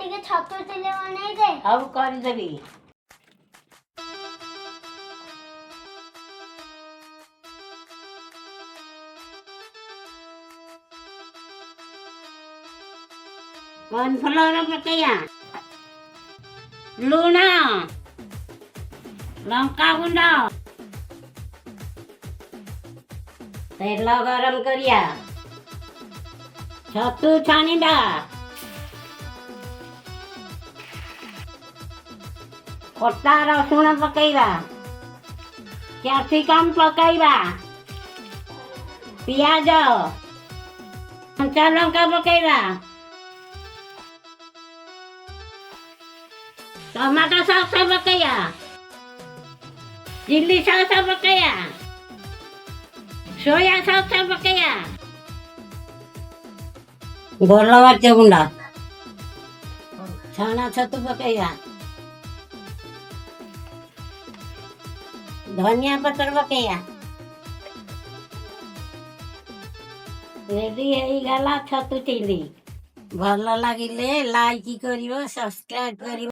ଟିକେ ଛତୁ ଚିଲି ବନେଇ ଦେ। ହଉ କରିଦେବି। କର୍ଣ୍ଣଫ୍ଲୋର ପକେଇବା, ଲୁଣ, ଲଙ୍କାଗୁଣ୍ଡ, ତେଲ ଗରମ କରିବା, ଛତୁ ଛାଣିବା, କଟା ରସୁଣ ପକେଇବା, କ୍ୟାପ୍ସିକମ୍ ପକେଇବା, ପିଆଜ, କଞ୍ଚା ଲଙ୍କା ପକେଇବା, ଟମାଟୋ ସସ୍ ପକେଇବା, ଚିଲି ସସ୍ ପକେଇବା, ସୋୟା ସସ୍ ପକେଇବା, ଗୋଲମରିଚ ଗୁଣ୍ଡ, ଛଣା ଛତୁ ପକେଇବା, ଧନିଆ ପତ୍ର ପକେଇବା। ରେଡି ହେଇଗଲା ଛତୁ ଚିଲି। ଭଲ ଲାଗିଲେ ଲାଇକ୍ କରିବ, ସବସ୍କ୍ରାଇବ୍ କରିବ।